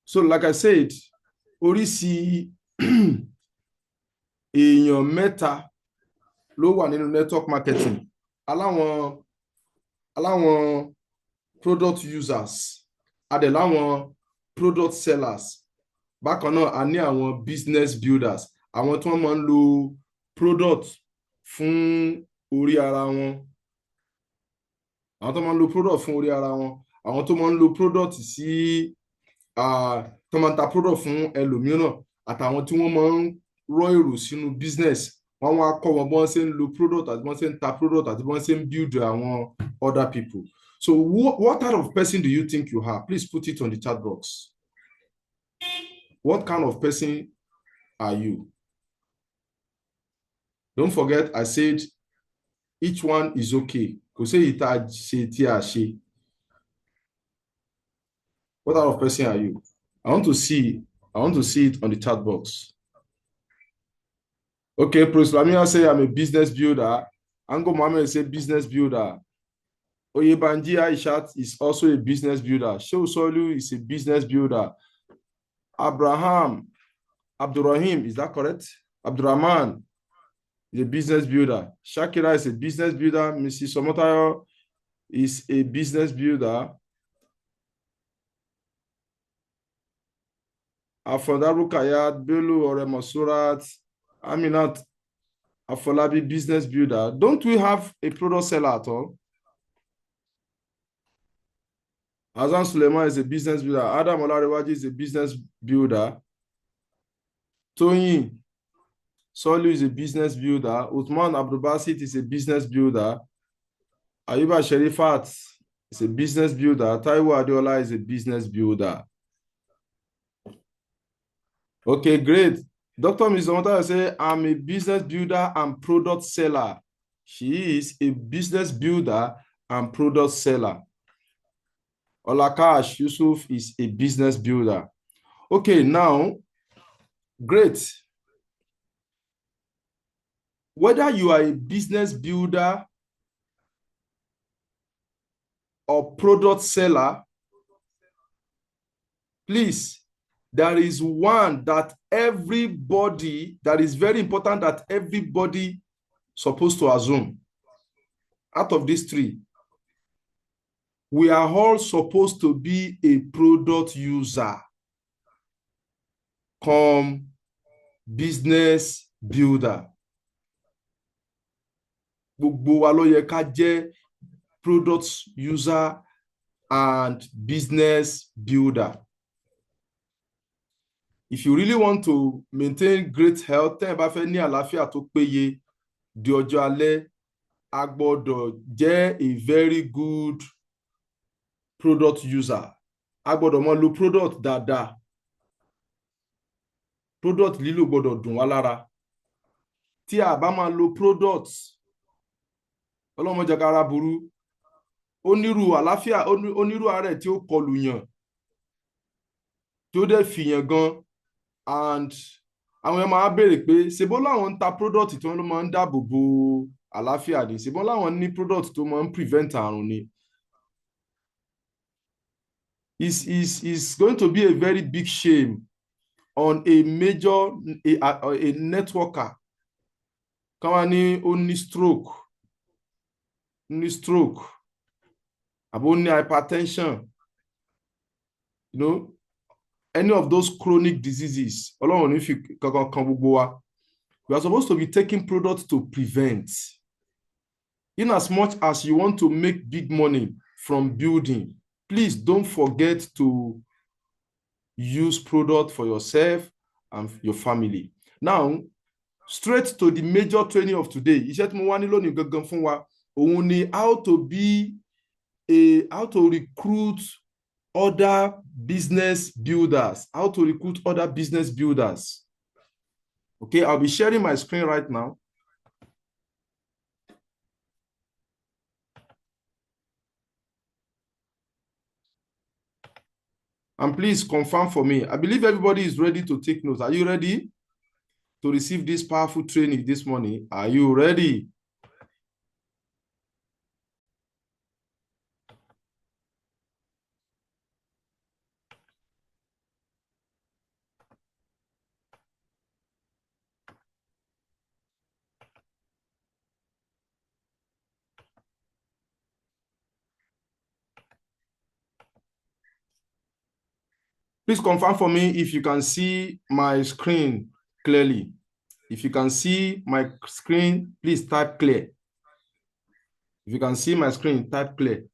So like I said, oríṣi èèyàn mẹ́ta ló wà nínú network marketing. Aláwọn product users, a dẹ̀ láwọn product sellers. Bákan náà, a ní àwọn business builders, àwọn tí wọ́n máa ń lo product fún orí ara wọn. Àwọn tó máa ń lo product fún orí ara wọn, àwọn tó máa ń lo product sí tó máa ń ta product fún ẹlòmíràn, àtàwọn tí wọ́n máa ń rọ èrò sínú business. Wọ́n wá kọ́ wọn bí wọ́n ṣe ń lo product àti bí wọ́n ṣe ń ta product àti bí wọ́n ṣe ń build àwọn other people. So what kind of person do you think you are? Please put it on the chat box. What kind of person are you? Don't forget, I said each one is okay. Kò sí èyí tá a ṣe tí a ṣe. What kind of person are you? I want to see it on the chat box. Okay, Proslamia say I'm a business builder. Ango Mohammed say business builder. Oyebanji Aishat is also a business builder. Shehu Solu is a business builder. Abraham Abdurrahim, is that correct? Abdurrahman is a business builder. Shakira is a business builder. Mrs. Somotayo is a business builder. Afondaru Kayat, Belu Oremo Surat, Aminat Afolabi, business builder. Don't we have a product seller at all? Azan Suleiman is a business builder. Adam Olarewaji is a business builder. Tony Solu is a business builder. Uthman Abdulbasit is a business builder. Ayuba Sherifat is a business builder. Taiwo Adeola is a business builder. Okay, great. Dr. Mizomota say, I'm a business builder and product seller. She is a business builder and product seller. Olakash Yusuf is a business builder. Okay, now, great. Whether you are a business builder or product seller, please, there is one that is very important that everybody supposed to assume. Out of these three, we are all supposed to be a product user, come business builder. Gbogbo wa ló yẹ ká jẹ́ product user and business builder. If you really want to maintain great health, tẹ́ ẹ bá fẹ́ ní àlàáfíà tó péye di ọjọ́ alẹ́, a gbọ́dọ̀ jẹ́ a very good product user. A gbọ́dọ̀ máa lo product dáadáa. Product lílò gbọ́dọ̀ dùn wá lára. Tí a bá máa lo product, Ọlọ́run má jẹ́ ká ra burú, onírú àlàáfíà, onírú àárẹ̀ tí ó kọlù yàn, tí ó dẹ̀ fìyàn gan, and àwọn èèyàn máa béèrè pé ṣebó láwọn ń ta product tí wọ́n ló máa ń dáàbò bo àlàáfíà ni, ṣebó láwọn ní product tó máa ń prevent àrùn ni. Is going to be a very big shame on a major a networker kan wá ní ó ní stroke àbó ní hypertension, you know, any of those chronic diseases. Ọlọ́run ní fi kankan kan gbogbo wa. We are supposed to be taking products to prevent. In as much as you want to make big money from building, please don't forget to use product for yourself and your family. Now, straight to the major training of today. Iṣẹ́ tí mo wá ní lónìí gangan fún wa, òun ni how to recruit other business builders. How to recruit other business builders. Okay, I'll be sharing my screen right now. And please confirm for me. I believe everybody is ready to take notes. Are you ready to receive this powerful training this morning? Are you ready? Please confirm for me if you can see my screen clearly. If you can see my screen, please type clear. If you can see my screen, type clear.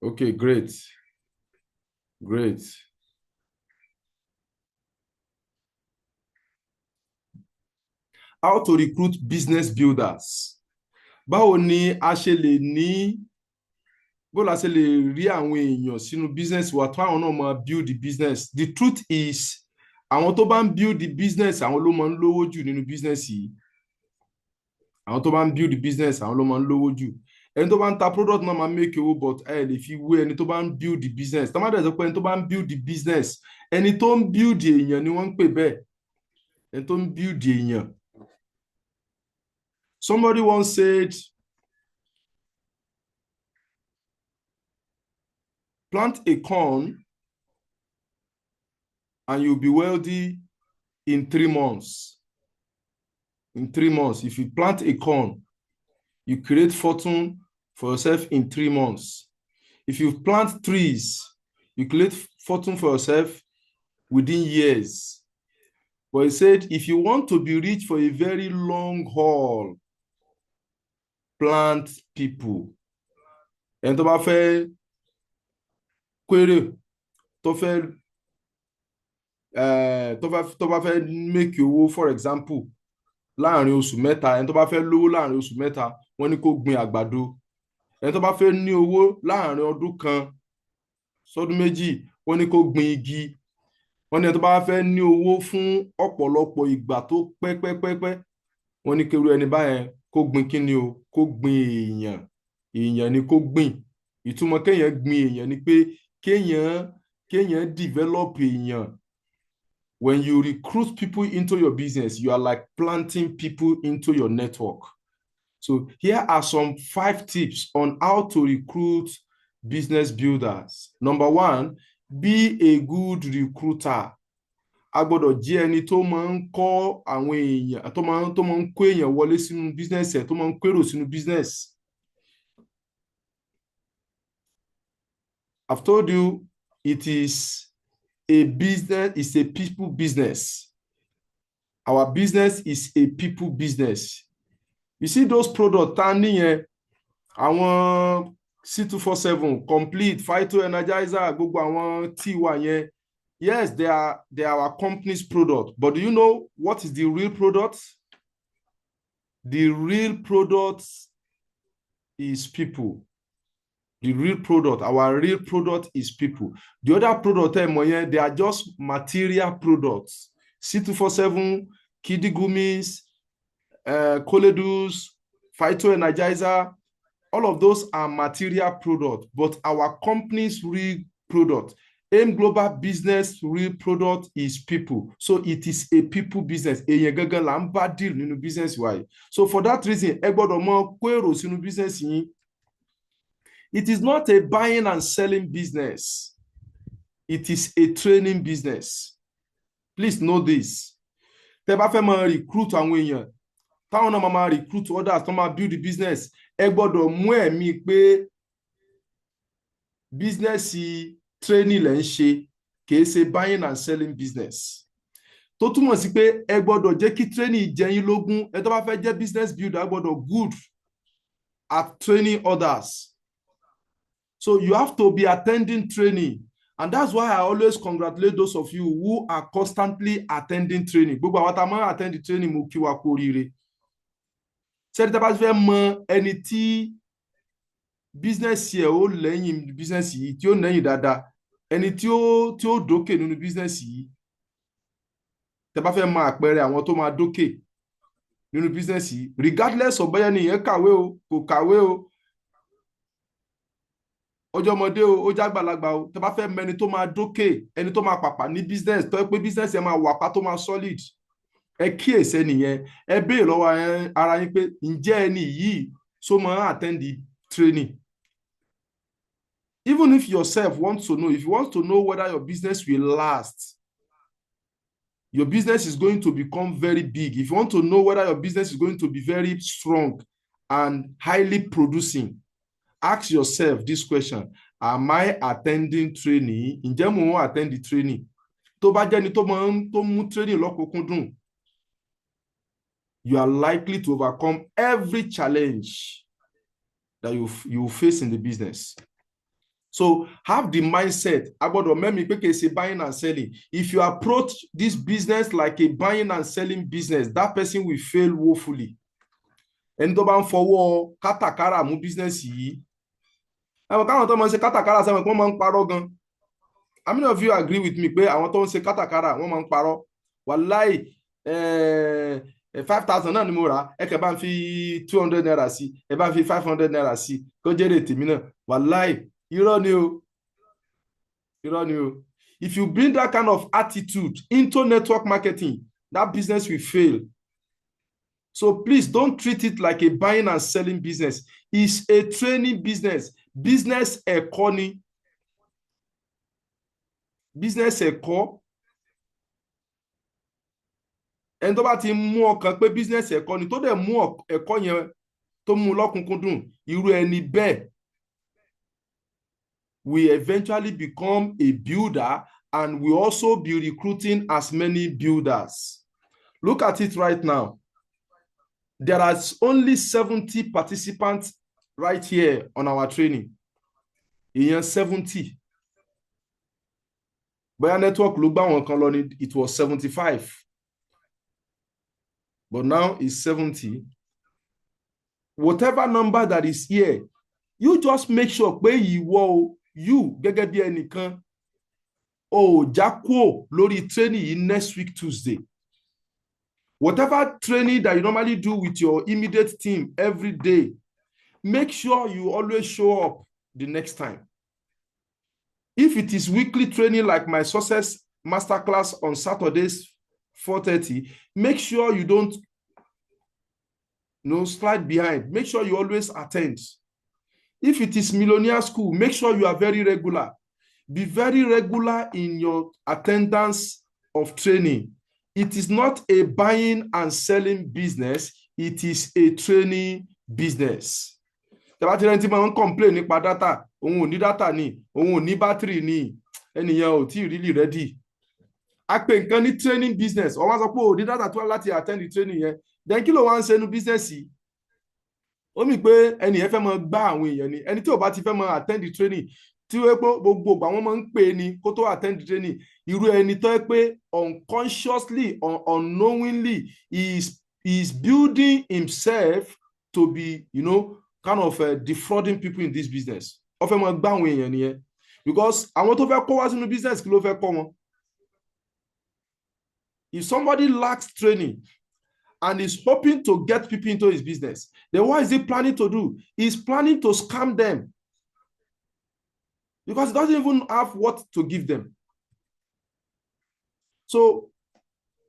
Okay, great. Great. How to recruit business builders. Báwo ni a ṣe lè ní bó la ṣe lè rí àwọn èèyàn sínú business wa tó àwọn náà máa build the business. The truth is, àwọn tó bá ń build the business, àwọn ló máa ń lówó jù nínú business yìí. Àwọn tó bá ń build the business, àwọn ló máa ń lówó jù. Ẹni tó bá ń ta product náà máa make owó, but ẹ lè fi wé ẹni tó bá ń build the business. Tá má dẹ̀ sọ pé ẹni tó bá ń build the business, ẹni tó ń build èèyàn ni wọ́n ń pè bẹ́ẹ̀. Ẹni tó ń build èèyàn. Somebody once said, plant a corn and you'll be wealthy in 3 months. In 3 months, if you plant a corn, you create fortune for yourself in 3 months. If you plant trees, you create fortune for yourself within years. But he said, if you want to be rich for a very long haul, plant people. And tó bá fẹ́ query, tó bá fẹ́ make owó, for example, láàrin oṣù mẹ́ta, ẹni tó bá fẹ́ lówó láàrin oṣù mẹ́ta, wọ́n ní kó gbin àgbàdo. Ẹni tó bá fẹ́ ní owó láàrin ọdún kan sọ́dún méjì, wọ́n ní kó gbin igi. Wọ́n ní ẹni tó bá fẹ́ ní owó fún ọ̀pọ̀lọpọ̀ ìgbà tó pẹ́pẹ́pẹ́pẹ́, wọ́n ní kéru ẹni báyẹn kó gbin kíni o, kó gbin èèyàn. Èèyàn ni kó gbìn. Ìtumọ̀ kéèyàn gbin èèyàn ni pé kéèyàn develop èèyàn. When you recruit people into your business, you are like planting people into your network. So here are some 5 tips on how to recruit business builders. Number 1, be a good recruiter. A gbọ́dọ̀ jẹ́ ẹni tó máa ń kọ́ àwọn èèyàn, tó máa ń kó èèyàn wọlé sínú business ẹ̀, tó máa ń kérò sínú business. I've told you it is a business, it's a people business. Our business is a people business. You see those products standing here, àwọn C247, Complete, Phyto Energizer, gbogbo àwọn T1 yẹn. Yes, they are our company's product, but do you know what is the real product? The real product is people. The real product, our real product is people. The other product, they are just material products. C247, Kiddy Gummies, Coledus, Phyto Energizer, all of those are material products, but our company's real product, AIM Global Business real product is people. So it is a people business. Deal in business why. So for that reason, business. It is not a buying and selling business. It is a training business. Please know this. Tẹ́ bá fẹ́ máa recruit àwọn èèyàn, táwọn náà máa recruit others, tó máa build the business, ẹ gbọ́dọ̀ mú ẹ̀mí pé business training lẹ́ ń ṣe, kìí ṣe buying and selling business. Tó túmọ̀ sí pé ẹ gbọ́dọ̀ jẹ́ kí training jẹ yín lógún. Ẹ tó bá fẹ́ jẹ́ business builder, ẹ gbọ́dọ̀ good at training others. So you have to be attending training. And that's why I always congratulate those of you who are constantly attending training. Gbogbo àwọn tá a máa attend training mo kí wa kú oríire. Ṣé tí a bá fẹ́ mọ ẹni tí business yẹ ó lẹ́yìn business yìí, tí ó lẹ́yìn dáadáa, ẹni tí ó dókè nínú business yìí, tẹ́ bá fẹ́ mọ àpẹẹrẹ àwọn tó máa dókè nínú business yìí, regardless of bóyá nìyẹn kàwé o, kò kàwé o, ọjọ́ ọmọdé o, ó jágbàlagbà o, tẹ́ bá fẹ́ mọ ẹni tó máa dókè, ẹni tó máa pàpà ní business, tó yẹ pé business yẹn máa wà pa tó máa solid, ẹ kíyèsí ẹnìyẹn, ẹ béèrè lọ́wọ́ ara yín pé ǹjẹ́ ẹni yìí so máa attend the training. Even if yourself wants to know, if you want to know whether your business will last, your business is going to become very big. If you want to know whether your business is going to be very strong, and highly producing, ask yourself this question: am I attending training? Ǹjẹ́ mo ń attend the training? Tó bá jẹ́ni tó mú training lọ́kùnkúndùn, you are likely to overcome every challenge that you face in the business. So have the mindset. Agbọ́dọ̀ mẹ́mi pé kì í ṣe buying and selling. If you approach this business like a buying and selling business, that person will fail woefully. Ẹni tó bá ń fọwọ́ kátàkárà mú business yìí, àwọn káwọn tó máa ń ṣe kátàkárà sẹ́wọ̀n pé wọ́n máa ń parọ́ gan. How many of you agree with me pé àwọn tó ń ṣe kátàkárà wọ́n máa ń parọ́? Wàláì 5,000 náà ni mo rà, ẹ kẹ́ bá ń fi 200 naira sí, ẹ bá ń fi 500 naira sí, kó jẹ́rè tèmi náà. Wàláì irọ́ ni o. Irọ́ ni o. If you bring that kind of attitude into network marketing, that business will fail. So please don't treat it like a buying and selling business. It's a training business. Business ẹ̀kọ́ ni. Business ẹ̀kọ́. Ẹni tó bá ti mú ọkàn pé business ẹ̀kọ́ ni, tó dẹ̀ mú ẹ̀kọ́ yẹn tó mú lọ́kùnkúndùn, irú ẹni bẹ́ẹ̀ we eventually become a builder, and we also be recruiting as many builders. Look at it right now. There are only 70 participants right here on our training. Ìyẹn 70. Bóyá network ló gbà wọn kan lọ ni, it was 75. But now it's 70. Whatever number that is here, you just make sure pé you gẹ́gẹ́ bí ẹnìkan ò já kúò lórí training yìí next week Tuesday. Whatever training that you normally do with your immediate team every day, make sure you always show up the next time. If it is weekly training like my success masterclass on Saturdays 4:30, make sure you don't slide behind. Make sure you always attend. If it is millionaire school, make sure you are very regular. Be very regular in your attendance of training. It is not a buying and selling business. It is a training business. Tẹ́lá tí ẹni tí máa ń complain nípa data, òun ò ní data ni, òun ò ní battery ni, ẹnìyàn ò tí really ready. A pè nǹkan ní training business. Ó wá sọ pé ò ní data tó láti attend the training yẹn. Then kí ló wá ń ṣe nínú business yìí? Ó mì pé ẹni yẹn fẹ́ máa gbá àwọn èèyàn ni. Ẹni tí ò bá ti fẹ́ máa attend the training, tí ó yẹ pé gbogbo ìgbà wọ́n máa ń pè ní kó tó attend the training, irú ẹni tó yẹ pé unconsciously or unknowingly is building himself to be, kind of defrauding people in this business. Ó fẹ́ máa gbá àwọn èèyàn nìyẹn. Because àwọn tó fẹ́ kó wá sínú business kí ló fẹ́ kọ́ wọn? If somebody lacks training and is hoping to get people into his business, then what is he planning to do? He's planning to scam them. Because he doesn't even have what to give them. So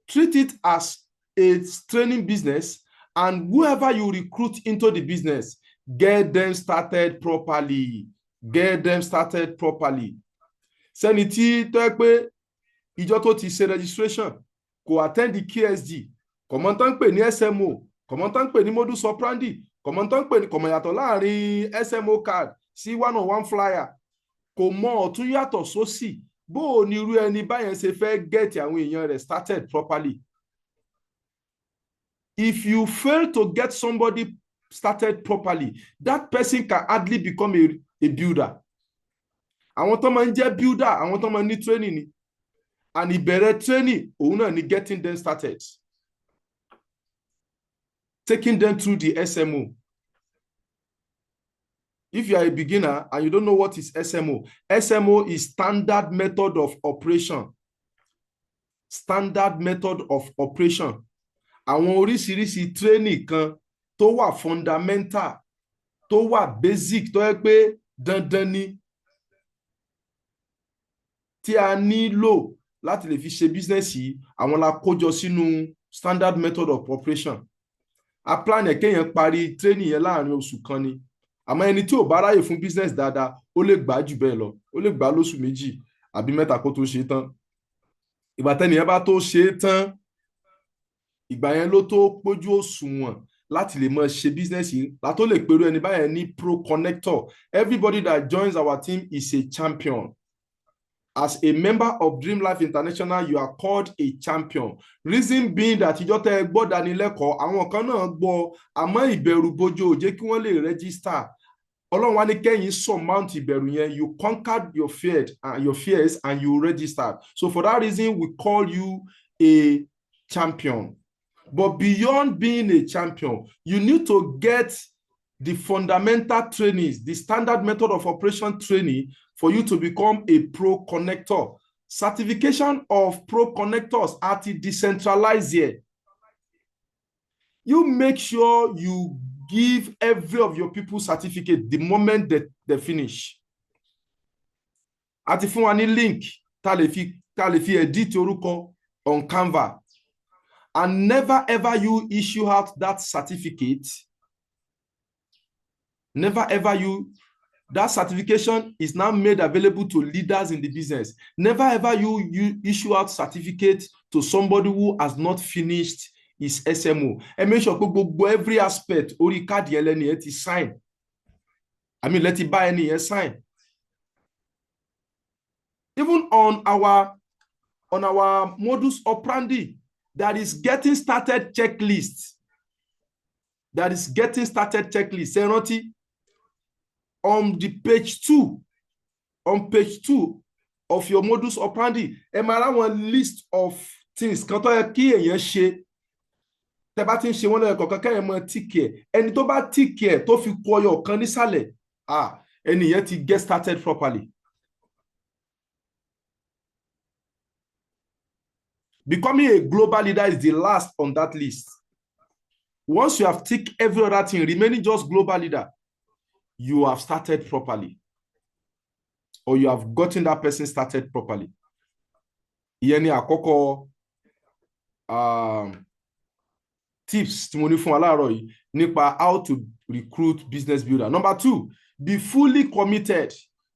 treat it as a training business, and whoever you recruit into the business, get them started properly. Get them started properly. Sẹ́ni tí tó yẹ pé ìjọ tó ti ṣe registration kò attend the KSG, kọ̀mọ́ tán pè ní SMO, kọ̀mọ́ tán pè ní modus operandi, kọ̀mọ́ tán pè ní kọ̀mọ́ yàtọ̀ láàrin SMO card sí 101 flyer, kò mọ ọ̀tún yàtọ̀ sósì. Bó o ní irú ẹni báyẹn ṣe fẹ́ get àwọn èèyàn rẹ̀ started properly. If you fail to get somebody started properly, that person can hardly become a builder. Àwọn tó máa ń jẹ́ builder, àwọn tó máa ń ní training ni. And ìbẹ̀rẹ̀ training, òun náà ni getting them started. Taking them through the SMO. If you are a beginner and you don't know what is SMO, SMO is standard method of operation. Standard method of operation. Àwọn oríṣiríṣi training kan tó wà fundamental, tó wà basic, tó yẹ pé dandan ni tí a nílò láti lè fi ṣe business yìí, àwọn la kójọ sínú standard method of operation. A plan ẹ̀ kéèyàn parí training yẹn láàrin oṣù kan ni. Àmọ́ ẹni tí ò bá ráyè fún business dáadáa, ó lè gbà jù bẹ́ẹ̀ lọ. Ó lè gbà lóṣù 2 àbí 3 kó tó ṣe tán. Ìgbà tẹ́ni yẹn bá tó ṣe tán, ìgbà yẹn ló tó pójú òṣùwọ̀n láti lè máa ṣe business yìí látó lè pẹ̀lú ẹni báyẹn ní pro connector. Everybody that joins our team is a champion. As a member of Dream Life International, you are called a champion. Reason being that ìjọ tẹ́ ẹ gbọ́ dánilẹ́kọ̀ọ́, àwọn kan náà gbọ́ àmọ́ ìbẹ̀rù bojo ò jẹ́ kí wọ́n lè register. Ọlọ́run wá ní kẹ́yìn surmount ìbẹ̀rù yẹn. You conquered your fears and you registered. So for that reason, we call you a champion. But beyond being a champion, you need to get the fundamental trainings, the standard method of operation training for you to become a pro connector. Certification of pro connectors are decentralized here. You make sure you give every of your people certificate the moment they finish. Àti fún wa ní link tá lè fi edit orúkọ on Canva. And never ever you issue out that certificate. Never ever that certification is now made available to leaders in the business. Never ever you issue out certificate to somebody who has not finished his SMO. And make sure every aspect orí káàdì ẹlẹ́ni ẹ ti sign. I mean, let it buy any sign. Even on our modus operandi, that is getting started checklist. That is getting started checklist. Serenity. On the page 2 of your modus operandi, one list of things. Kan tó yẹ kí èèyàn ṣe, tẹ́ bá ti ń ṣe wọ́n lọ́yẹ̀ kọ̀ọ̀kan kẹ́yìn mọ́ tíkì ẹ̀. Ẹni tó bá tíkì ẹ̀ tó fi kú ọyọ̀ kan nísàlẹ̀, ẹni yẹn ti get started properly. Becoming a global leader is the last on that list. Once you have ticked every other thing, remaining just global leader, you have started properly. Or you have gotten that person started properly. Ìyẹn ni àkọ́kọ́ tips tí mo ní fún wa láàárọ̀ yìí nípa how to recruit business builder. Number 2, be fully committed.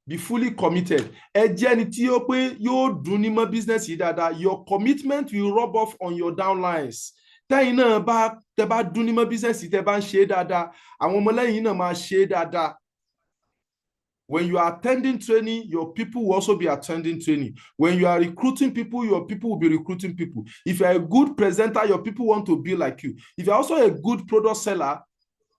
Be fully committed. Ẹ jẹ́ ẹni tí ó pé yóò dùn ní mọ́ business yìí dáadáa. Your commitment will rub off on your downlines. Tẹ́yìn náà tẹ́ bá dùn ní mọ́ business yìí tẹ́ bá ń ṣe dáadáa, àwọn ọmọlẹ́yìn náà máa ṣe dáadáa. When you are attending training, your people will also be attending training. When you are recruiting people, your people will be recruiting people. If you are a good presenter, your people want to be like you. If you are also a good product seller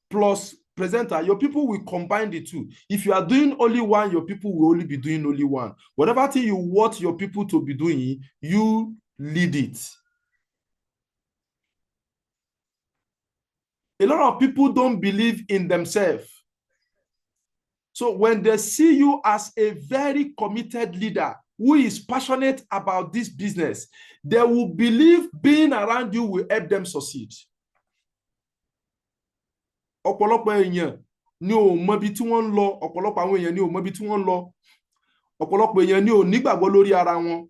plus presenter, your people will combine the two. If you are doing only one, your people will only be doing only one. Whatever thing you want your people to be doing, you lead it. A lot of people don't believe in themselves. So when they see you as a very committed leader who is passionate about this business, they will believe being around you will help them succeed. Ọ̀pọ̀lọpọ̀ èèyàn ni ò mọ bí tí wọ́n ń lọ, ọ̀pọ̀lọpọ̀ àwọn èèyàn ni ò mọ bí tí wọ́n ń lọ, ọ̀pọ̀lọpọ̀ èèyàn ni ò nígbàgbọ́ lórí ara wọn.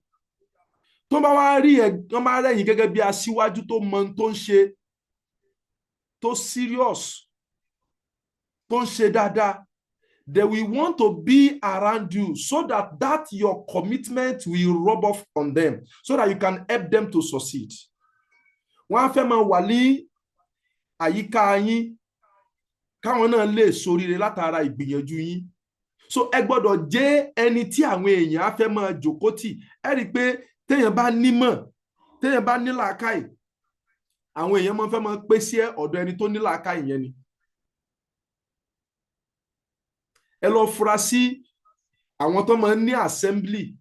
Tó bá wá rí wọ́n máa rẹ́yìn gẹ́gẹ́ bí aṣíwájú tó mọ tó ń ṣe, tó serious, tó ń ṣe dáadáa. They will want to be around you so that your commitment will rub off on them, so that you can help them to succeed. Wọ́n á fẹ́ máa wà ní àyíká yín, káwọn náà lè ṣoríire látara ìgbìyànjú yín. So ẹ gbọ́dọ̀ jẹ́ ẹni tí àwọn èèyàn á fẹ́ máa jókòó tì. Ẹ rí i pé téèyàn bá nímọ̀, téèyàn bá ní làákàyè, àwọn èèyàn máa fẹ́ máa pé sí ọ̀dọ̀ ẹni tó ní làákàyè yẹn ni. Ẹ lọ fura sí àwọn tó máa ń ní assembly.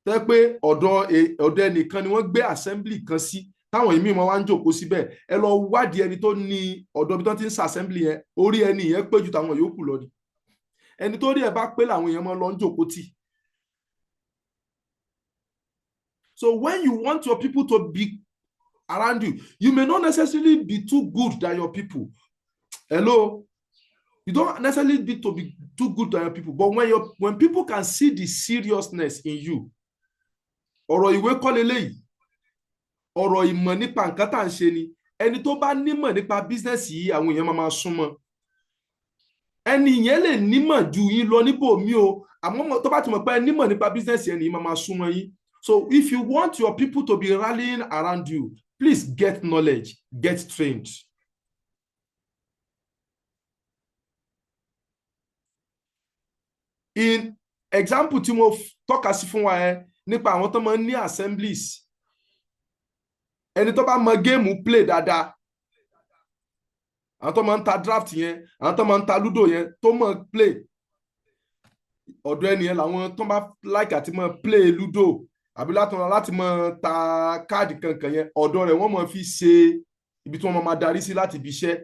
Tẹ́ pé ọ̀dọ̀ ẹnìkan ni wọ́n gbé assembly kan sí. Táwọn èmi máa wá ń jókòó síbẹ̀. Ẹ lọ wádìí ẹni tó ní ọ̀dọ̀ bí tó ti ń ṣe assembly yẹn, orí ẹni yẹn pé ju táwọn yòókù lọ ni. Ẹni tó rí ẹ bá pé làwọn èèyàn máa lọ ń jókòó tì. So when you want your people to be around you, you may not necessarily be too good than your people. Hello? You don't necessarily need to be too good than your people, but when people can see the seriousness in you, ọ̀rọ̀ ìwé kọ́ leléyìí, ọ̀rọ̀ ìmọ̀ nípa nǹkan tá à ń ṣe ni. Ẹni tó bá nímọ̀ nípa business yìí, àwọn èèyàn máa súnmọ́. Ẹni yẹn lè nímọ̀ ju yín lọ níbòmí o, àmọ́ tó bá ti mọ̀ pé nímọ̀ nípa business yẹn ni máa súnmọ́ yín. So if you want your people to be rallying around you, please get knowledge, get trained. in example tí mo tọ́ka sí fún wa ẹ nípa àwọn tó máa ń ní assemblies, ẹni tó bá mọ géèmù play dáadáa, àwọn tó máa ń ta draft yẹn, àwọn tó máa ń ta ludo yẹn tó mọ play, ọ̀dọ̀ ẹni yẹn làwọn tó bá like àti mọ play ludo àbí láti mọ ta káàdì kankan yẹn, ọ̀dọ̀ rẹ̀ wọ́n mọ fi ṣe ibi tí wọ́n máa darí sí láti fi ṣẹ́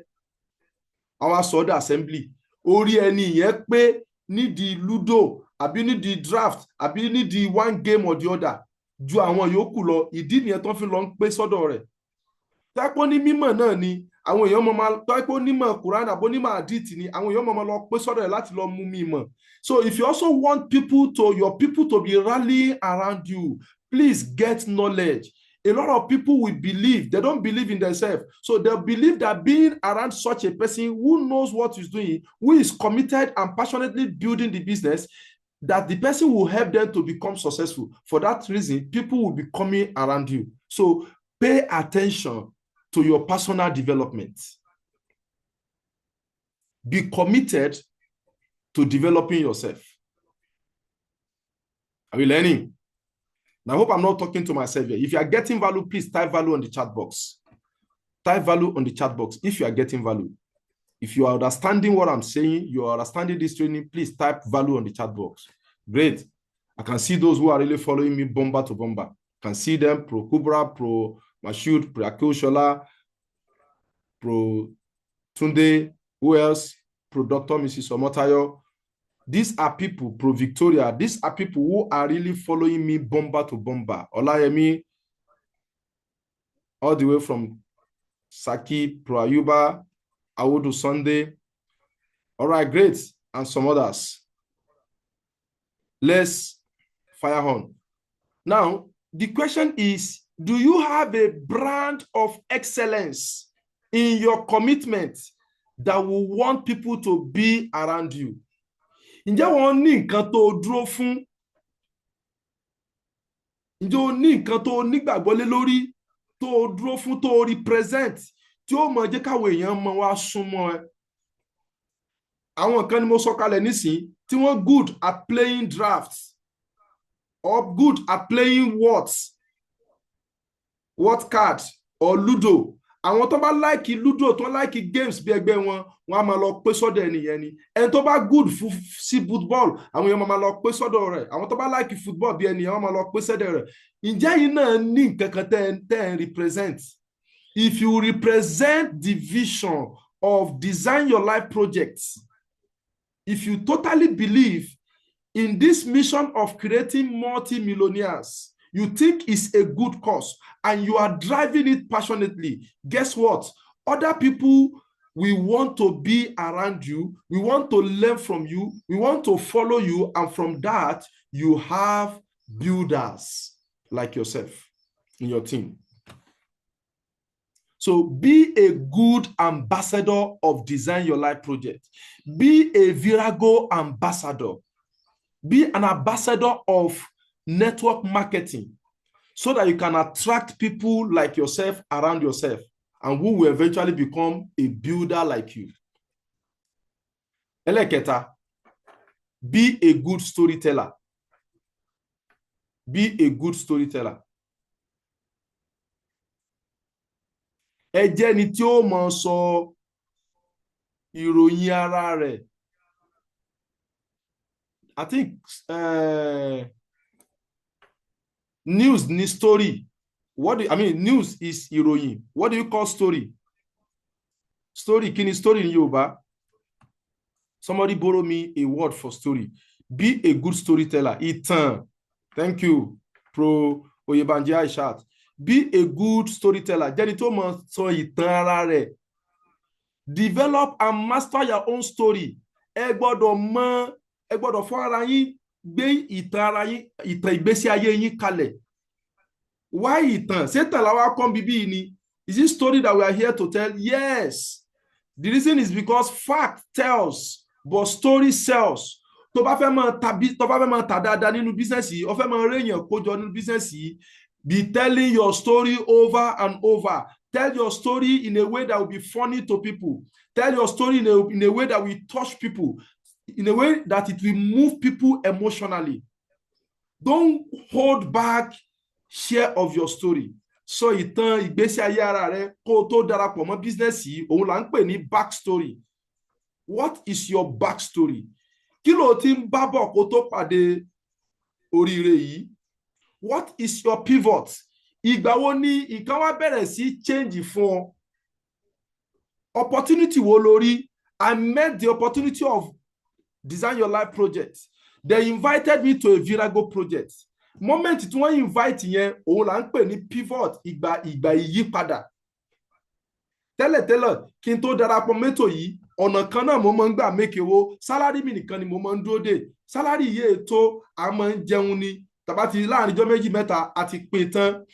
àwọn asọ́dọ̀ assembly. Orí ẹni yẹn pé nídìí ludo àbí nídìí draft àbí nídìí one game or the other ju àwọn yòókù lọ. Ìdí nìyẹn tó fi lọ ń pé sọ́dọ̀ rẹ̀. Tẹ́pọ́ ní mímọ̀ náà ni àwọn èèyàn máa tẹ́pọ́ nímọ̀ Quran àbó nímọ̀ hadith ni àwọn èèyàn máa lọ pé sọ́dọ̀ rẹ̀ láti lọ mú mímọ̀. So if you also want your people to be rallying around you, please get knowledge. A lot of people will believe, they don't believe in themselves. So they believe that being around such a person who knows what he's doing, who is committed and passionately building the business, that the person will help them to become successful. For that reason, people will be coming around you. So pay attention to your personal development. Be committed to developing yourself. Are we learning? Now, I hope I'm not talking to myself here. If you are getting value, please type value on the chat box. Type value on the chat box if you are getting value. If you are understanding what I'm saying, you are understanding this training, please type value on the chat box. Great. I can see those who are really following me bomber to bomber. I can see them, Pro Kubra, Pro Mashud, Pro Akil Shola, Pro Tunde, who else? Pro Dr. Mrs. Omotayo. These are people, Pro Victoria, these are people who are really following me bomber to bomber. Olayemi, all the way from Saki, Pro Ayuba, Awodu Sunday. All right, great. And some others. Let's fire on. Now, the question is, do you have a brand of excellence in your commitment that will want people to be around you? Ǹjẹ́ wọ́n ní nǹkan tó dúró fún? Ǹjẹ́ o ní nǹkan tó nígbàgbọ́ lé lórí tó dúró fún tó represent tí ó mọ̀ jẹ́ káwọn èèyàn mọ̀ wá súnmọ́ ẹ? Àwọn kan ni mo sọ kalẹ̀ nísìn tí wọ́n good at playing drafts or good at playing what card or ludo. Àwọn tó bá like ludo, tó like games bí ẹgbẹ́ wọn, wọ́n á máa lọ pé sọ́dọ̀ ẹnìyẹn ni. Ẹni tó bá good sí football, àwọn èèyàn máa lọ pé sọ́dọ̀ rẹ̀. Àwọn tó bá like football bí ẹnìyẹn, wọ́n máa lọ pé sọ́dọ̀ rẹ̀. Ǹjẹ́ yìí náà ní nǹkan kan tẹ́ represent? If you represent the vision of Design Your Life projects, if you totally believe in this mission of creating multi-millionaires, you think it's a good cause, and you are driving it passionately, guess what? Other people will want to be around you. We want to learn from you. We want to follow you. And from that, you have builders like yourself in your team. So be a good ambassador of Design Your Life project. Be a Virago ambassador. Be an ambassador of network marketing so that you can attract people like yourself around yourself and who will eventually become a builder like you. Eleketa, be a good storyteller. Be a good storyteller. Ẹ jẹ́ ni tí ó mọ̀ sọ ìròyìn ara rẹ̀. I think news ni story. News is ìròyìn. What do you call story? Story, kí ni story in Yorùbá? Somebody borrow me a word for story. Be a good storyteller. Ìtàn. Thank you, Pro Oyebanji Aishat. Be a good storyteller. Jẹ́ni tó mọ̀ sọ ìtàn ara rẹ̀. Develop and master your own story. Ẹ gbọ́dọ̀ fún ara yín gbé ìtàn ara yín, ìtàn ìgbésí ayé yín kalẹ̀. Why ìtàn? Ṣé ìtàn la wá kọ́ bíbí ni? Is it story that we are here to tell? Yes. The reason is because fact tells, but story sells. Tó bá fẹ́ máa ta dáadáa nínú business yìí, ó fẹ́ máa réyàn kójọ nínú business yìí, be telling your story over and over. Tell your story in a way that will be funny to people. Tell your story in a way that will touch people. in a way that it will move people emotionally. Don't hold back share of your story. Sọ ìtàn ìgbésí ayé ara rẹ kó o tó darapọ̀ mọ́ business yìí, òun là ń pè ní backstory. What is your backstory? Kí ló ti ń bá bọ̀ kó tó pàdé oríire yìí? What is your pivot? Ìgbà wo ni nǹkan wá bẹ̀rẹ̀ sí change fún ọ? Opportunity wo lórí? I met the opportunity of Design Your Life project. They invited me to a Virago project. Moment tí wọ́n invite yẹn, òun là ń pè ní pivot, ìgbà ìyípadà. Tẹ́lẹ̀tẹ́lẹ̀ kí n tó darapọ̀ mẹ́tò yìí, ọ̀nà kan náà mo máa ń gbà make owó, salary mi nìkan ni mo máa ń dúró dè. Salary yìí ètò a máa ń jẹun ni, tàbá ti láàrin ọjọ́ méjì mẹ́ta àti pín tán.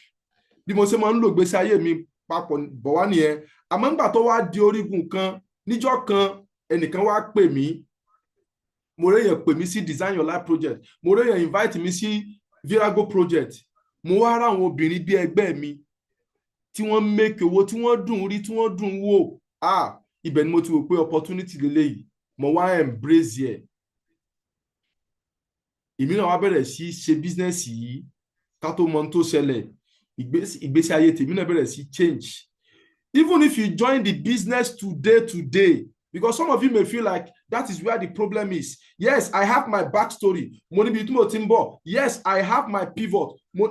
Bí mo ṣe máa ń lò gbèsè ayé mi papọ̀ bọ̀ wá nìyẹn. Àmọ́ nígbà tó wá di orígun kan, níjọ́ kan ẹnìkan wá pè mí. Mo réyàn pè mí sí Design Your Life project. Mo réyàn invite mi sí Virago project. Mo wá ra àwọn obìnrin bí ẹgbẹ́ mi tí wọ́n make owó, tí wọ́n dùn rí, tí wọ́n dùn wò. Ibẹ̀ ni mo ti wò pé opportunity lélẹ́yìí. Mo wá embrace ẹ̀. Èmi náà wá bẹ̀rẹ̀ sí ṣe business yìí ká tó mọ ohun tó ṣẹlẹ̀. Ìgbésí ayé tèmi náà bẹ̀rẹ̀ sí change. Even if you join the business today, because some of you may feel like that is where the problem is. Yes, I have my backstory. Mo níbi tí mo ti ń bọ̀. Yes, I have my pivot. Mo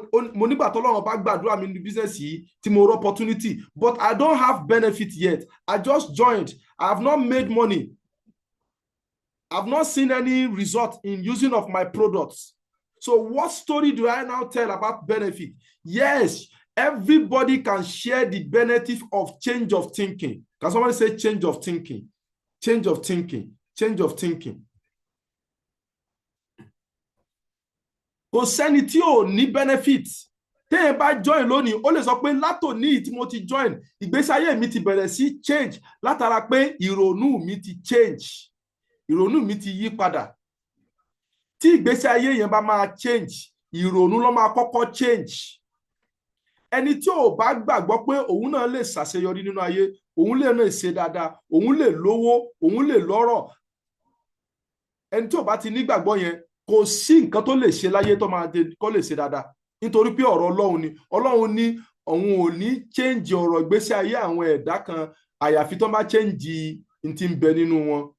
nígbà t'Ọlọ́run bá gbàdúrà mi ní business yìí tí mo rí opportunity, but I don't have benefit yet. I just joined. I have not made money. I've not seen any result in using of my products. So what story do I now tell about benefit? Yes, everybody can share the benefit of change of thinking. Can somebody say change of thinking? Change of thinking. Change of thinking. Kò sẹ́ni tí ò ní benefit. Téèyàn bá join lónìí, ó lè sọ pé látòní tí mo ti join, ìgbésí ayé mi ti bẹ̀rẹ̀ sí change látara pé ìrònú mi ti change. Ìrònú mi ti yí padà. Tí ìgbésí ayé yẹn bá máa change, ìrònú ló máa kọ́kọ́ change. Ẹni tí ò bá gbàgbọ́ pé òun náà lè ṣàṣeyọrí nínú ayé, òun lè náà ṣe dáadáa, òun lè lówó, òun lè lọ́rọ̀. Ẹni tí ò bá ti nígbàgbọ́ yẹn, kò sí nǹkan tó lè ṣe láyé tó máa dé kó lè ṣe dáadáa. Nítorí pé ọ̀rọ̀ Ọlọ́run ni. Ọlọ́run ní òun ò ní change ọ̀rọ̀ ìgbésí ayé àwọn ẹ̀dá kan àyàfi tó bá change n tí ń bẹ nínú wọn.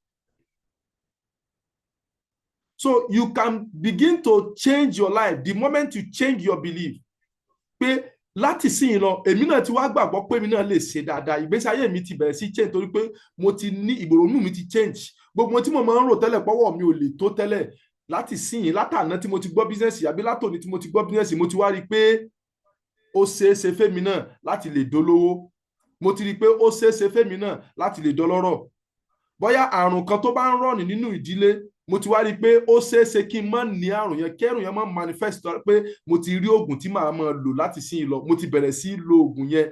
So you can begin to change your life the moment you change your belief. Pé láti sìn lọ, èmi náà ti wá gbàgbọ́ pé èmi náà lè ṣe dáadáa. Ìgbésí ayé mi ti bẹ̀rẹ̀ sí change torí pé mo ti ní ìgbòrònú mi ti change. Gbogbo tí mo máa ń rò tẹ́lẹ̀ pọ́wọ́ mi ò lè tó tẹ́lẹ̀. Láti sìn látàná tí mo ti gbọ́ business àbí látòní tí mo ti gbọ́ business, mo ti wá rí i pé ó ṣeéṣe fẹ́mi náà láti lè dolówó. Mo ti rí i pé ó ṣeéṣe fẹ́mi náà láti lè dọlọ́rọ̀. Bóyá àrùn kan tó bá ń rọ̀nì nínú ìdílé, mo ti wá rí i pé ó ṣeéṣe kí n má ní àrùn yẹn, kẹ́rùn yẹn má manifest pé mo ti rí oògùn tí màá máa lò láti sìn lọ. Mo ti bẹ̀rẹ̀ sí lo oògùn yẹn.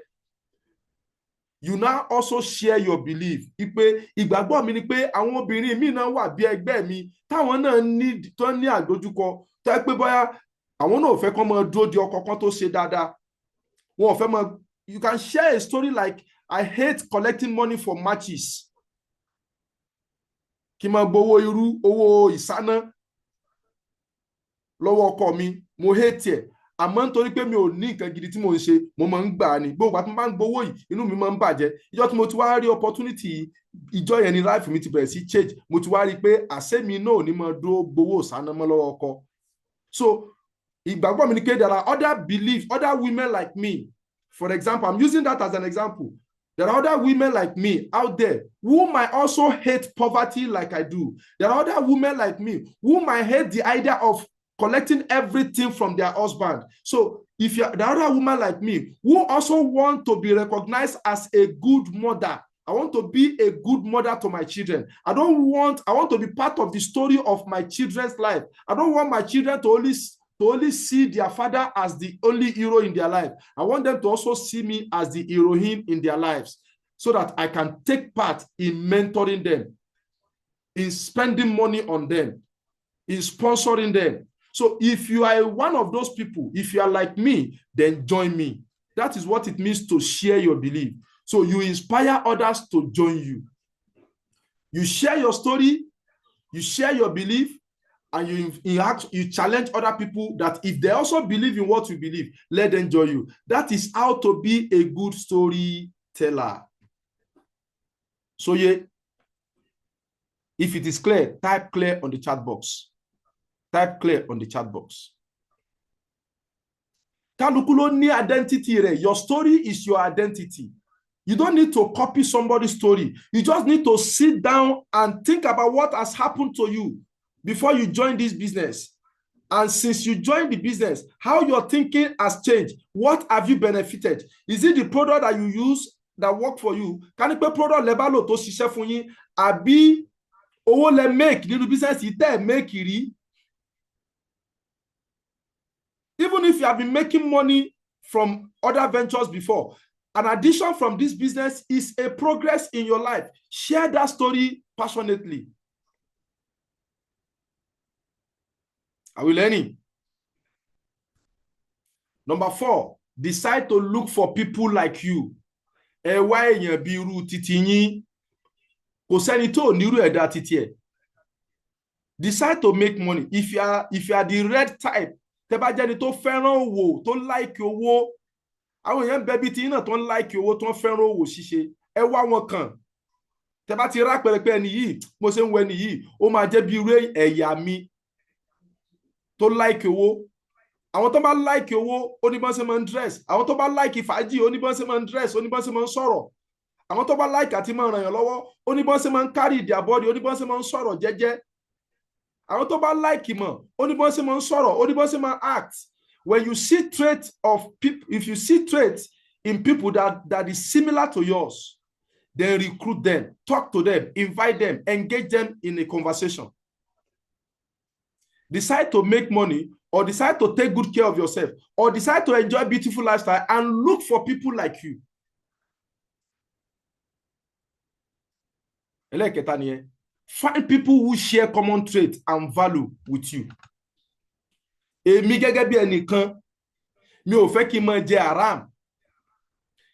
You now also share your belief. Ipe ìgbàgbọ́ mi ni pé àwọn obìnrin mi náà wà bí ẹgbẹ́ mi táwọn náà ní àdójúkọ tó yẹ pé bóyá àwọn náà ò fẹ́ kán máa dúró di ọkọ kan tó ṣe dáadáa. Wọn ò fẹ́ máa. You can share a story like I hate collecting money for matches. Kí n máa gbowó irú, owó ìsáná lọ́wọ́ ọkọ mi, mo hate ẹ̀. Àmọ́ nítorí pé mi ò ní nǹkan gidi tí mo ń ṣe, mo máa ń gbà á ní. Gbogbo àti mo máa ń gbowó yìí, inú mi máa ń bàjẹ́. Ìjọ́ tí mo ti wá rí opportunity, ìjọ́ yẹn ni life mi ti bẹ̀rẹ̀ sí change. Mo ti wá rí i pé àṣẹ mi náà ò ní máa dúró gbowó ìsáná mọ́ lọ́wọ́ ọkọ. So ìgbàgbọ́ mi ni pé there are other women like me. For example, I'm using that as an example. There are other women like me out there who might also hate poverty like I do. There are other women like me who might hate the idea of collecting everything from their husband. So if there are other women like me who also want to be recognized as a good mother, I want to be a good mother to my children. I want to be part of the story of my children's life. I don't want my children to only see their father as the only hero in their life. I want them to also see me as the heroine in their lives so that I can take part in mentoring them, in spending money on them, in sponsoring them. So if you are one of those people, if you are like me, then join me. That is what it means to share your belief. So you inspire others to join you. You share your story, You share your belief, and you challenge other people that if they also believe in what you believe, let them join you. That is how to be a good storyteller. So yeah, if it is clear, type clear on the chat box. Type clear on the chat box. Kálukú ló ní identity rẹ̀. Your story is your identity. You don't need to copy somebody's story. You just need to sit down and think about what has happened to you before you join this business. And since you joined the business, how your thinking has changed. What have you benefited? Is it the product that you use that work for you? Can it be product lẹ bá lò tó ṣiṣẹ́ fún yín? Àbí owó lẹ make nínú business yìí tẹ́ make rí? Even if you have been making money from other ventures before, an addition from this business is a progress in your life. Share that story passionately. Are we learning? Number 4, decide to look for people like you. Ẹ wá èèyàn bí irú titi yín. Kò sẹ́ni tó nírú ẹ̀dá titi ẹ̀. Decide to make money. If you are the red type, tẹ́ bá jẹ́ni tó fẹ́ràn owó, tó like owó. Àwọn èèyàn bẹ́ẹ̀ bí ti yín náà tó ń like owó, tó ń fẹ́ràn owó ṣíṣe. Ẹ wá wọn kàn. Tẹ́ bá ti rá pẹ̀rẹ̀pẹ̀ ẹni yìí, mo ṣe ń wẹ ẹni yìí, ó máa jẹ́ bí irú ẹ̀yà mi tó like owó. Àwọn tó bá like owó, ó ní bọ́n ṣe máa ń dress. Àwọn tó bá like fàájì, ó ní bọ́n ṣe máa ń dress, ó ní bọ́n ṣe máa ń sọ̀rọ̀. Àwọn tó bá like àti máa ràn yàn lọ́wọ́, ó ní bọ́n ṣe máa ń carry their body, ó ní bọ́n ṣe máa ń sọ̀rọ̀ jẹ́jẹ́. Àwọn tó bá like ìmọ̀, ó ní bọ́n ṣe máa ń sọ̀rọ̀, ó ní bọ́n ṣe máa act. When you see traits of people, if you see traits in people that is similar to yours, then recruit them, talk to them, invite them, engage them in a conversation. Decide to make money, or decide to take good care of yourself, or decide to enjoy beautiful lifestyle and look for people like you. Find people who share common traits and value with you. Èmi gẹ́gẹ́ bí ẹnìkan, mi ò fẹ́ kí n máa jẹ haram.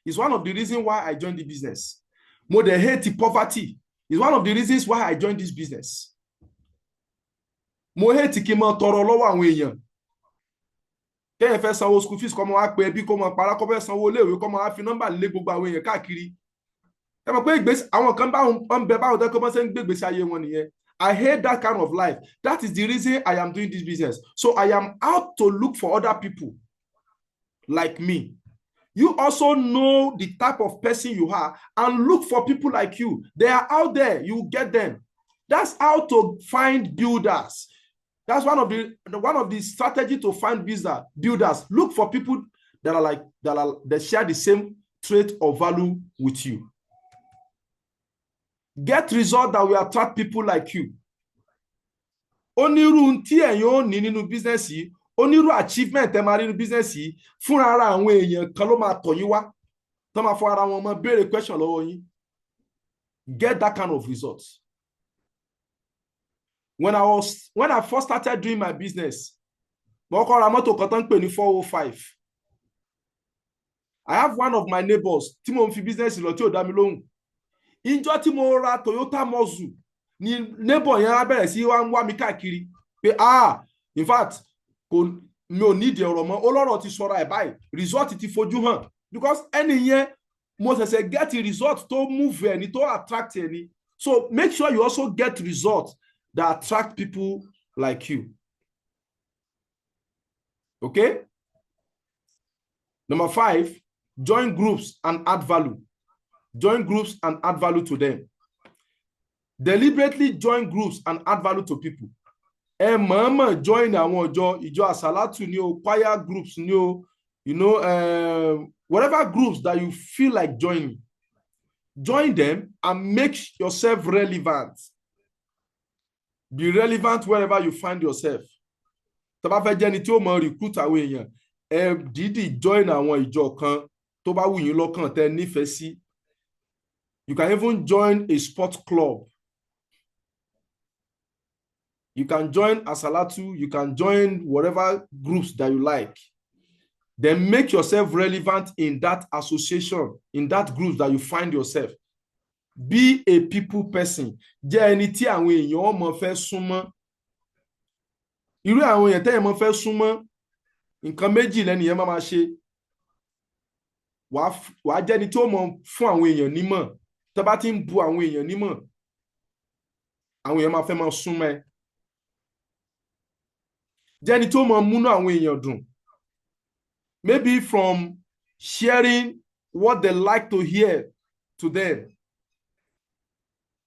It's one of the reasons why I joined the business. Mo dẹ̀ hate poverty. It's one of the reasons why I joined this business. Mo hate kí n máa tọrọ lọ́wọ́ àwọn èèyàn. Kéèyàn fẹ́ sanwó school fees, kó máa wá pe ẹbí, kó máa para, kó fẹ́ sanwó iléèwé, kó máa wá fi nọ́mbà lé gbogbo àwọn èèyàn káàkiri. Ẹ mọ̀ pé àwọn kan bá ń bẹ báwọn tẹ́kọ̀ bá ṣe ń gbé ìgbésí ayé wọn nìyẹn. I hate that kind of life. That is the reason I am doing this business. So I am out to look for other people like me. You also know the type of person you are and look for people like you. They are out there. You get them. That's how to find builders. That's one of the strategy to find builders. Look for people that share the same trait or value with you. Get results that will attract people like you. Onírú tí ẹ̀yin ó ní nínú business yìí, onírú achievement ẹ máa rí nínú business yìí, fúnra ara àwọn èèyàn kan ló máa tọ̀ yín wá, tó máa fọ ara wọn mọ́ béèrè question lọ́wọ́ yín. Get that kind of results. When I first started doing my business, mo kọ́ ra mọ́tò kan tó ń pè ní 405. I have one of my neighbors tí mo ń fi business lọ tí ò dá mi lóhùn. Ìjọ́ tí mo ra Toyota Mozu ni neighbor yẹn á bẹ̀rẹ̀ sí wá mi káàkiri pé in fact mi ò ní ìdí ọ̀rọ̀ mọ́, olóró ti sọ̀rọ̀ ẹ̀ báyìí, result ti fojú hàn, because ẹni yẹn mo ṣẹ̀ṣẹ̀ get result tó move ẹni tó attract ẹni. So make sure you also get results that attract people like you. Okay? Number 5, join groups and add value. Join groups and add value to them. Deliberately join groups and add value to people. Ẹ mọ̀ọ́mọ̀ join àwọn ìjọ àsálátù ni o, choir groups ni o, whatever groups that you feel like joining. Join them and make yourself relevant. Be relevant wherever you find yourself. Tó bá fẹ́ jẹ́ ni tí ó mọ recruit àwọn èèyàn, ẹ dídì join àwọn ìjọ kan tó bá wù yín lọ́kàn tẹ́ nífẹ̀ẹ́ sí. You can even join a sport club. You can join Asalatu, you can join whatever groups that you like. Then make yourself relevant in that association, in that group that you find yourself. Be a people person. Jẹ́ ẹni tí àwọn èèyàn ọmọ fẹ́ súnmọ́. Irú àwọn èèyàn tẹ́yẹ̀ mọ́ fẹ́ súnmọ́, nǹkan méjì lẹ́nìyẹn máa ṣe. Wàá jẹ́ni tí ó mọ fún àwọn èèyàn nímọ̀. Tó bá ti ń bu àwọn èèyàn nímọ̀, àwọn èèyàn máa fẹ́ máa súnmọ́ ẹ. Jẹ́ni tí ó mọ múnú àwọn èèyàn dùn. Maybe from sharing what they like to hear to them.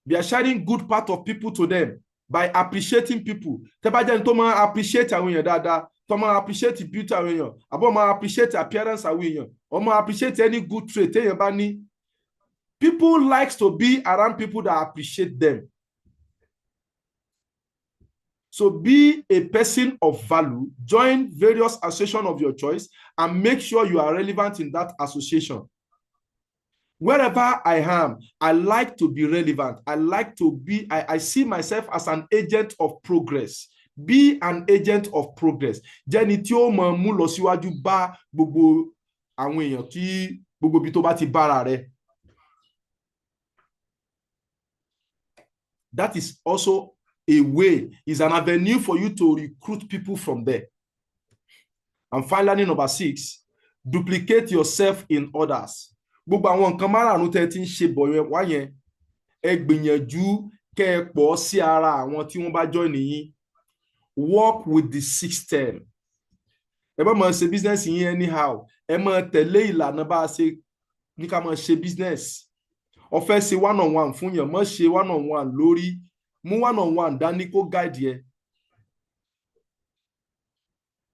They are sharing good part of people to them by appreciating people. Tẹ́ bá jẹ́ni tó máa appreciate àwọn èèyàn dáadáa, tó máa appreciate beauty àwọn èèyàn, àbọ̀ máa appreciate appearance àwọn èèyàn, or máa appreciate any good trait téèyàn bá ní. People likes to be around people that appreciate them. So be a person of value, join various associations of your choice, and make sure you are relevant in that association. Wherever I am, I like to be relevant. I like to be, I see myself as an agent of progress. Be an agent of progress. Jẹ́ni tí ó mọ̀ mú lọ síwájú bá gbogbo àwọn èèyàn tí gbogbo ibi tó bá ti bára rẹ̀. That is also a way, is an avenue for you to recruit people from there. And finally, number 6, duplicate yourself in others. Gbogbo àwọn nǹkan márààrún tẹ́ ti ń ṣe bọ̀ wá yẹn, ẹ gbìyànjú kẹ́ ẹ pọ̀ sí ara àwọn tí wọ́n bá join yín. Work with the system. Ẹ bá máa ṣe business yín anyhow. Ẹ máa tẹ̀lé ìlànà bá a ṣe ní ká máa ṣe business. Ó fẹ́ ṣe one-on-one fún yàn, má ṣe one-on-one lórí. Mú one-on-one dání kó guide yẹ.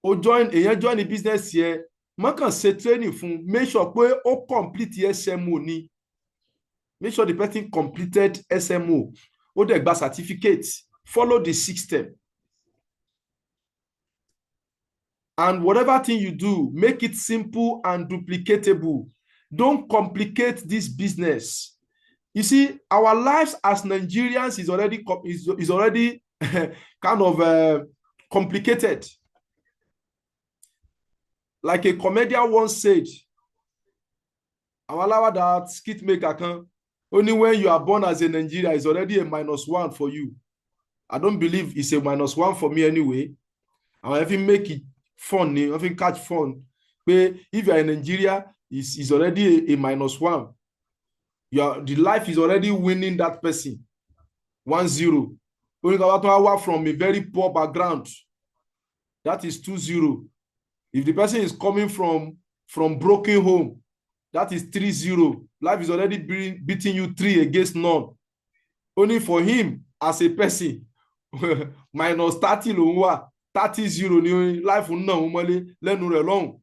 Èyàn join the business yẹ, má kàn ṣe training fún, make sure pé ó complete SMO ni. Make sure the person completed SMO. Ó dẹ̀ gba certificate. Follow the system. And whatever thing you do, make it simple and duplicatable. Don't complicate this business. You see, our lives as Nigerians is already kind of complicated. Like a comedian once said, our that skit maker can only when you are born as a Nigerian is already a -1 for you. I don't believe it's a -1 for me anyway. I even make it fun, I even catch fun. But if you are in Nigeria, it's already a -1. The life is already winning that person 1-0. From a very poor background, that is 2-0. If the person is coming from broken home, that is 3-0. Life is already beating you 3 against none. Only for him as a person, -30 ló 30-0 ni life lẹ́nu rẹ̀ lọ́hùn.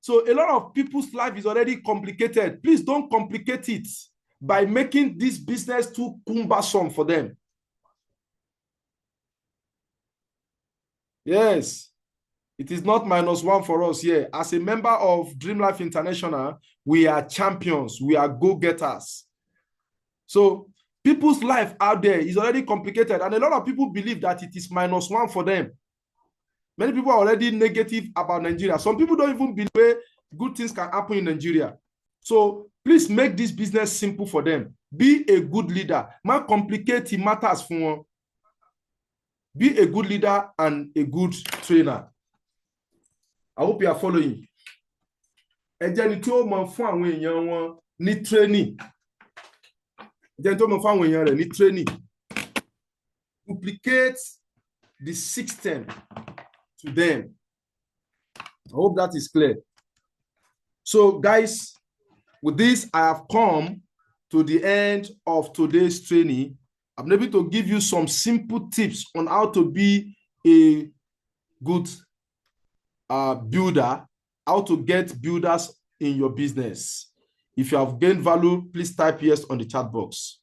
So a lot of people's life is already complicated. Please don't complicate it by making this business too cumbersome for them. Yes, it is not -1 for us here. As a member of Dream Life International, we are champions. We are go-getters. So people's life out there is already complicated. And a lot of people believe that it is -1 for them. Many people are already negative about Nigeria. Some people don't even believe good things can happen in Nigeria. So please make this business simple for them. Be a good leader. Not complicate matters for one. Be a good leader and a good trainer. I hope you are following. Ẹ jẹ́ ni tí ó mọ fún àwọn èèyàn wọn ní training. Ẹ jẹ́ ni tí ó mọ fún àwọn èèyàn rẹ̀ ní training. Duplicate the system to them. I hope that is clear. So guys, with this, I have come to the end of today's training. I'm able to give you some simple tips on how to be a good builder, how to get builders in your business. If you have gained value, please type yes on the chat box.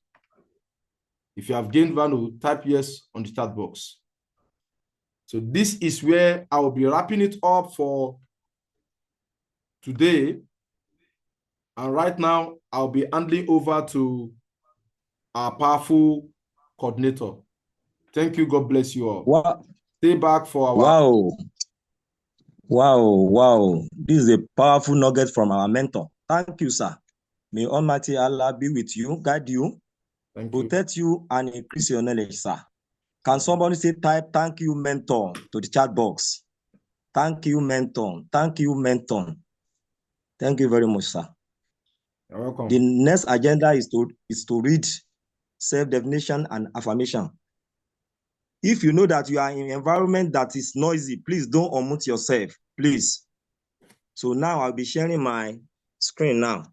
If you have gained value, type yes on the chat box. So this is where I will be wrapping it up for today. And right now, I'll be handing over to our powerful coordinator. Thank you. God bless you all. Wow. Stay back for our... Wow. This is a powerful nugget from our mentor. Thank you, sir. May Almighty Allah be with you, guide you, protect you, and increase your knowledge, sir. Can somebody say type thank you, mentor, to the chat box? Thank you, mentor. Thank you, mentor. Thank you very much, sir. You're welcome. The next agenda is to read self-definition and affirmation. If you know that you are in an environment that is noisy, please don't unmute yourself, please. So now I'll be sharing my screen now.